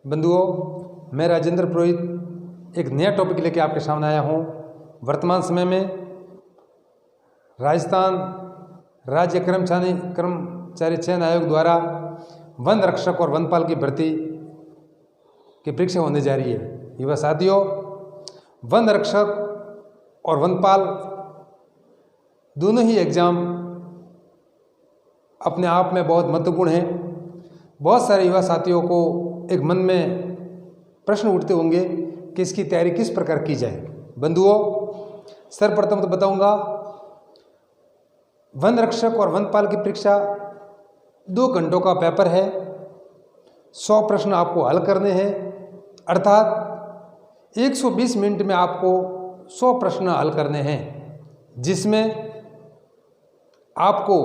बंधुओं, मैं राजेंद्र पुरोहित एक नया टॉपिक लेके आपके सामने आया हूँ। वर्तमान समय में राजस्थान राज्य कर्मचारी चयन आयोग द्वारा वन रक्षक और वनपाल की भर्ती की परीक्षा होने जा रही है। युवा साथियों, वन रक्षक और वनपाल दोनों ही एग्ज़ाम अपने आप में बहुत महत्वपूर्ण हैं। बहुत सारे युवा साथियों को एक मन में प्रश्न उठते होंगे कि इसकी तैयारी किस प्रकार की जाए। बंधुओं, सर्वप्रथम तो बताऊंगा, वन रक्षक और वनपाल की परीक्षा 2 घंटों का पेपर है। 100 प्रश्न आपको हल करने हैं, अर्थात 120 मिनट में आपको 100 प्रश्न हल करने हैं, जिसमें आपको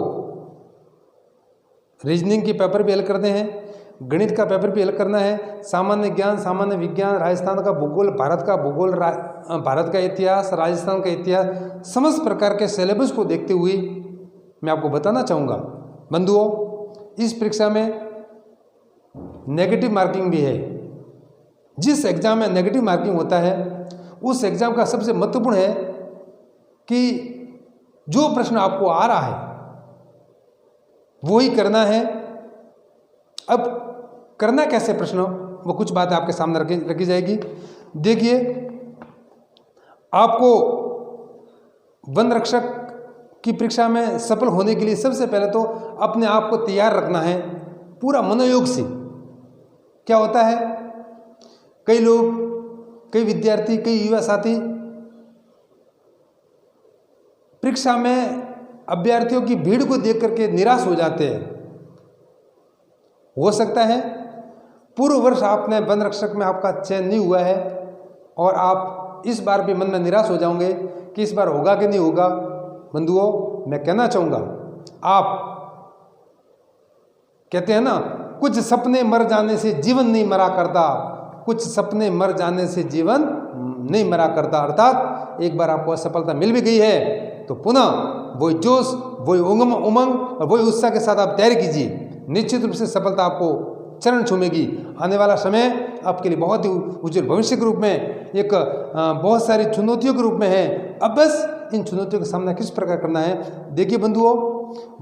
रीजनिंग के पेपर भी हल करने हैं, गणित का पेपर भी हल करना है, सामान्य ज्ञान, सामान्य विज्ञान, राजस्थान का भूगोल, भारत का भूगोल, भारत का इतिहास, राजस्थान का इतिहास, समस्त प्रकार के सिलेबस को देखते हुए मैं आपको बताना चाहूँगा। बंधुओं, इस परीक्षा में नेगेटिव मार्किंग भी है। जिस एग्ज़ाम में नेगेटिव मार्किंग होता है, उस एग्ज़ाम का सबसे महत्वपूर्ण है कि जो प्रश्न आपको आ रहा है वो ही करना है। अब करना कैसे प्रश्न, वो कुछ बात आपके सामने रखी जाएगी। देखिए, आपको वन रक्षक की परीक्षा में सफल होने के लिए सबसे पहले तो अपने आप को तैयार रखना है पूरा मनोयोग से। क्या होता है, कई लोग, कई विद्यार्थी, कई युवा साथी परीक्षा में अभ्यर्थियों की भीड़ को देख करके निराश हो जाते हैं। हो सकता है पूर्व वर्ष आपने वन रक्षक में आपका चयन नहीं हुआ है और आप इस बार भी मन में निराश हो जाओगे कि इस बार होगा कि नहीं होगा। बंधुओं, मैं कहना चाहूँगा, आप कहते हैं ना, कुछ सपने मर जाने से जीवन नहीं मरा करता, कुछ सपने मर जाने से जीवन नहीं मरा करता। अर्थात एक बार आपको असफलता मिल भी गई है तो पुनः वही जोश, वही उमंग और वही उत्साह के साथ आप तैयारी कीजिए। निश्चित रूप से सफलता आपको चरण छूमेगी। आने वाला समय आपके लिए बहुत ही उज्जवल भविष्य के रूप में, एक बहुत सारी चुनौतियों के रूप में है। अब बस इन चुनौतियों का सामना किस प्रकार करना है। देखिए बंधुओं,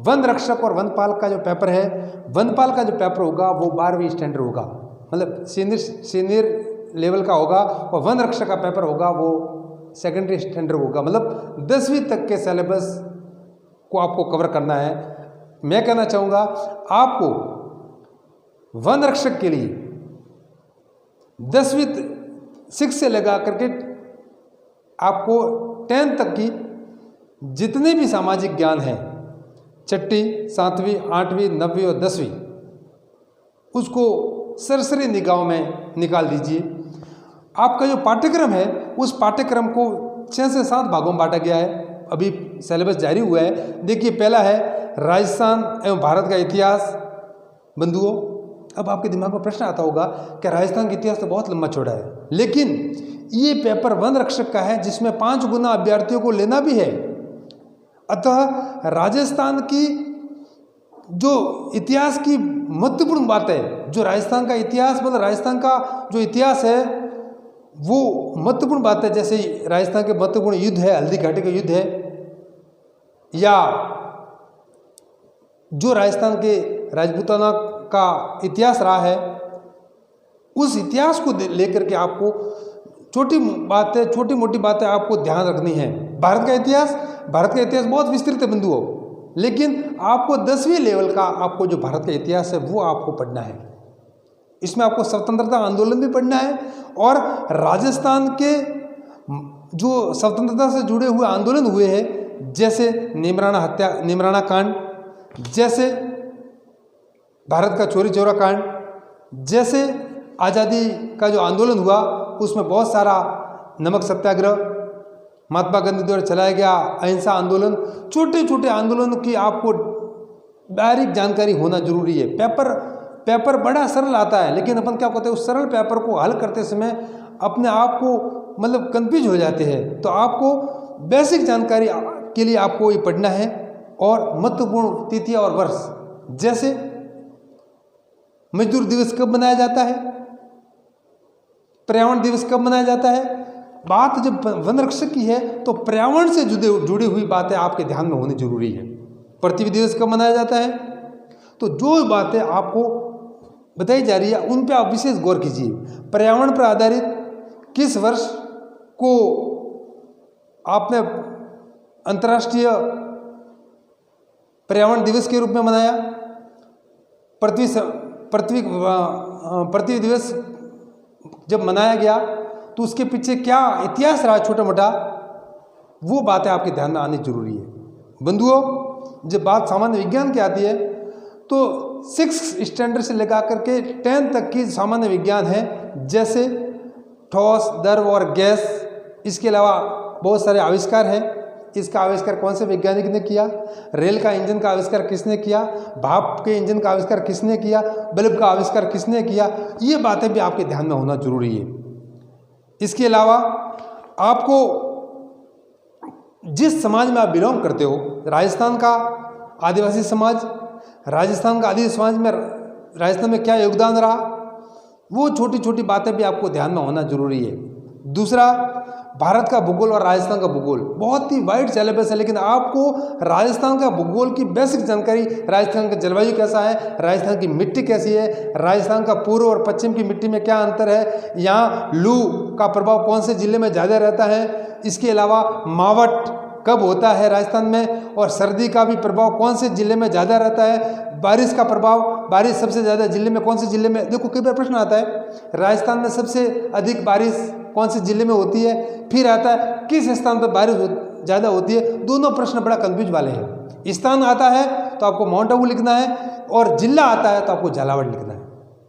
वन रक्षक और वनपाल का जो पेपर है, वनपाल का जो पेपर होगा वो 12वीं स्टैंडर्ड होगा, मतलब सीनियर लेवल का होगा, और वन रक्षक का पेपर होगा वो सेकेंडरी स्टैंडर्ड होगा, मतलब 10वीं तक के सिलेबस को आपको कवर करना है। मैं कहना चाहूँगा, आपको वन रक्षक के लिए 10वीं 6 से लगा करके आपको 10 तक की जितने भी सामाजिक ज्ञान है, 6ठी, 7वीं, 8वीं, 9वीं और 10वीं, उसको सरसरी निगाहों में निकाल दीजिए। आपका जो पाठ्यक्रम है, उस पाठ्यक्रम को 6 से 7 भागों में बांटा गया है। अभी सिलेबस जारी हुआ है। देखिए, पहला है राजस्थान एवं भारत का इतिहास। बंधुओं, अब आपके दिमाग में प्रश्न आता होगा कि राजस्थान का इतिहास तो बहुत लंबा चौड़ा है, लेकिन ये पेपर वन रक्षक का है जिसमें 5 गुना अभ्यर्थियों को लेना भी है। अतः राजस्थान की जो इतिहास की महत्वपूर्ण बात है, जो राजस्थान का इतिहास, मतलब राजस्थान का जो इतिहास है वो महत्वपूर्ण बात है। जैसे राजस्थान के महत्वपूर्ण युद्ध है, हल्दी घाटी का युद्ध है, या जो राजस्थान के राजपूताना का इतिहास रहा है, उस इतिहास को लेकर के आपको छोटी मोटी बातें आपको ध्यान रखनी है। भारत का इतिहास बहुत विस्तृत है बंधुओं, लेकिन आपको 10वीं लेवल का आपको जो भारत का इतिहास है वो आपको पढ़ना है। इसमें आपको स्वतंत्रता आंदोलन भी पढ़ना है, और राजस्थान के जो स्वतंत्रता से जुड़े हुए आंदोलन हुए हैं, जैसे निमराना कांड, जैसे भारत का चौरी चौरा कांड, जैसे आज़ादी का जो आंदोलन हुआ उसमें बहुत सारा नमक सत्याग्रह, महात्मा गांधी द्वारा चलाया गया अहिंसा आंदोलन, छोटे छोटे आंदोलन की आपको बारीक जानकारी होना जरूरी है। पेपर बड़ा सरल आता है, लेकिन अपन क्या कहते हैं, उस सरल पेपर को हल करते समय अपने आप को मतलब कंफ्यूज हो जाते हैं। तो आपको बेसिक जानकारी के लिए आपको ये पढ़ना है, और महत्वपूर्ण तिथियां और वर्ष, जैसे मजदूर दिवस कब मनाया जाता है, पर्यावरण दिवस कब मनाया जाता है? बात जब वन रक्षक की है तो पर्यावरण से जुड़ी हुई बातें आपके ध्यान में होनी जरूरी है। पृथ्वी दिवस कब मनाया जाता है? तो जो बातें आपको बताई जा रही है उन पे आप विशेष गौर कीजिए। पर्यावरण पर आधारित किस वर्ष को आपने अंतर्राष्ट्रीय पर्यावरण दिवस के रूप में मनाया? पृथ्वी दिवस जब मनाया गया तो उसके पीछे क्या इतिहास रहा छोटा मोटा, वो बातें आपके ध्यान में आनी जरूरी है। बंधुओं, जब बात सामान्य विज्ञान की आती है तो 6th स्टैंडर्ड से लेकर करके 10th तक की सामान्य विज्ञान है, जैसे ठोस, द्रव और गैस। इसके अलावा बहुत सारे आविष्कार हैं। इसका आविष्कार कौन से वैज्ञानिक ने किया? रेल का इंजन का आविष्कार किसने किया? भाप के इंजन का आविष्कार किसने किया? बल्ब का आविष्कार किसने किया? ये बातें भी आपके ध्यान में होना जरूरी है। इसके अलावा आपको जिस समाज में आप बिलोंग करते हो, राजस्थान का आदिवासी समाज, राजस्थान का आदिवासी समाज में राजस्थान में क्या योगदान रहा, वो छोटी छोटी बातें भी आपको ध्यान में होना जरूरी है। दूसरा, भारत का भूगोल और राजस्थान का भूगोल बहुत ही वाइड सिलेबस है, लेकिन आपको राजस्थान का भूगोल की बेसिक जानकारी, राजस्थान का जलवायु कैसा है, राजस्थान की मिट्टी कैसी है, राजस्थान का पूर्व और पश्चिम की मिट्टी में क्या अंतर है, यहाँ लू का प्रभाव कौन से जिले में ज़्यादा रहता है, इसके अलावा मावट कब होता है राजस्थान में, और सर्दी का भी प्रभाव कौन से जिले में ज़्यादा रहता है, बारिश का प्रभाव, बारिश सबसे ज़्यादा जिले में कौन से जिले में। देखो कई बार प्रश्न आता है राजस्थान में सबसे अधिक बारिश कौन से जिले में होती है, फिर आता है किस स्थान पर बारिश ज़्यादा होती है। दोनों प्रश्न बड़ा कंफ्यूज वाले हैं। स्थान आता है तो आपको माउंट आबू लिखना है, और जिला आता है तो आपको झालावाड़ लिखना है।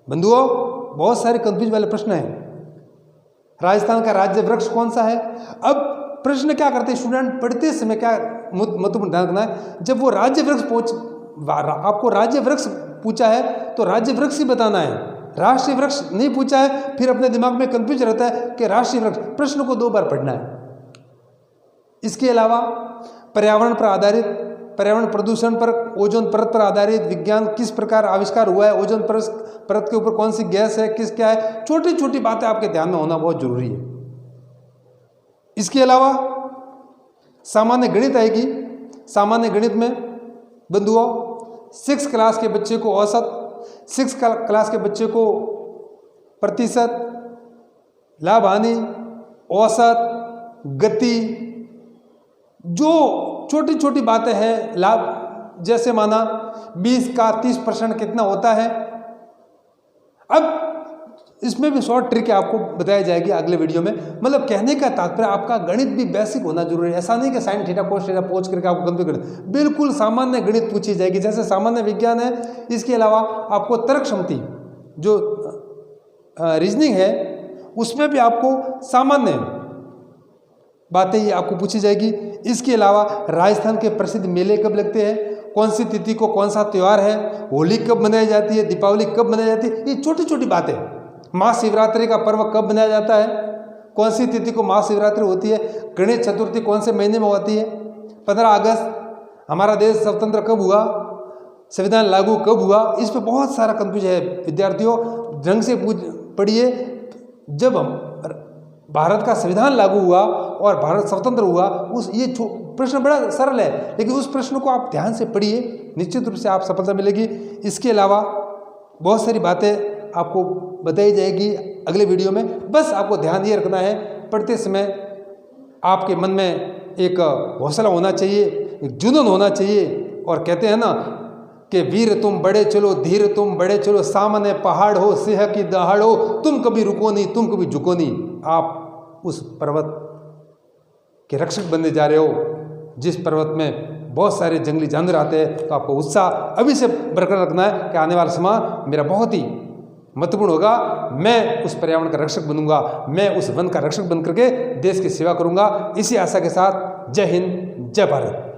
बंधुओं, बहुत सारे कंफ्यूज वाले प्रश्न हैं। राजस्थान का राज्य वृक्ष कौन सा है? अब प्रश्न क्या करते हैं स्टूडेंट, पढ़ते समय क्या महत्वपूर्ण ध्यान रखना है, जब वो राज्य वृक्ष आपको राज्य वृक्ष पूछा है तो राज्य वृक्ष ही बताना है, राष्ट्रीय वृक्ष नहीं पूछा है फिर अपने दिमाग में कंफ्यूज रहता है कि राष्ट्रीय वृक्ष। प्रश्न को 2 बार पढ़ना है। इसके अलावा पर्यावरण पर आधारित, पर्यावरण प्रदूषण पर, ओजोन परत पर आधारित विज्ञान किस प्रकार आविष्कार हुआ है, ओजोन परत के ऊपर कौन सी गैस है, किस क्या है, छोटी छोटी बातें आपके ध्यान में होना बहुत जरूरी है। इसके अलावा सामान्य गणित आएगी। सामान्य गणित में बंधुओं 6th क्लास के बच्चे को औसत, 6th क्लास के बच्चे को प्रतिशत, लाभ हानि, औसत, गति, जो छोटी छोटी बातें हैं, लाभ जैसे माना 20 का 30% कितना होता है। अब इसमें भी शॉर्ट ट्रिक आपको बताया जाएगी अगले वीडियो में। मतलब कहने का तात्पर्य आपका गणित भी बेसिक होना जरूरी है। ऐसा नहीं कि साइन थीटा कोस थीटा पहुंच करके आपको गणित गणित, बिल्कुल सामान्य गणित पूछी जाएगी। जैसे सामान्य विज्ञान है, इसके अलावा आपको तर्क क्षमता जो रीजनिंग है उसमें भी आपको सामान्य बातें ही आपको पूछी जाएगी। इसके अलावा राजस्थान के प्रसिद्ध मेले कब लगते हैं, कौन सी तिथि को कौन सा त्यौहार है, होली कब मनाई जाती है, दीपावली कब मनाई जाती है, ये छोटी छोटी बातें। महाशिवरात्रि का पर्व कब मनाया जाता है, कौन सी तिथि को महाशिवरात्रि होती है, गणेश चतुर्थी कौन से महीने में होती है, 15 अगस्त हमारा देश स्वतंत्र कब हुआ, संविधान लागू कब हुआ, इस पर बहुत सारा कंफ्यूज है। विद्यार्थियों ढंग से पढ़िए। जब भारत का संविधान लागू हुआ और भारत स्वतंत्र हुआ, ये प्रश्न बड़ा सरल है, लेकिन उस प्रश्न को आप ध्यान से पढ़िए, निश्चित रूप से आप सफलता मिलेगी। इसके अलावा बहुत सारी बातें आपको बताई जाएगी अगले वीडियो में। बस आपको ध्यान ये रखना है, पढ़ते समय आपके मन में एक हौसला होना चाहिए, एक जुनून होना चाहिए। और कहते हैं ना कि वीर तुम बड़े चलो, धीर तुम बड़े चलो, सामने पहाड़ हो, सिंह की दहाड़ हो, तुम कभी रुको नहीं, तुम कभी झुको नहीं। आप उस पर्वत के रक्षक बनने जा रहे हो जिस पर्वत में बहुत सारे जंगली जानवर आते हैं। तो आपको उत्साह अभी से बरकरार रखना है कि आने वाला समय मेरा बहुत ही महत्वपूर्ण होगा। मैं उस पर्यावरण का रक्षक बनूंगा, मैं उस वन का रक्षक बन करके देश की सेवा करूंगा। इसी आशा के साथ जय हिंद, जय भारत।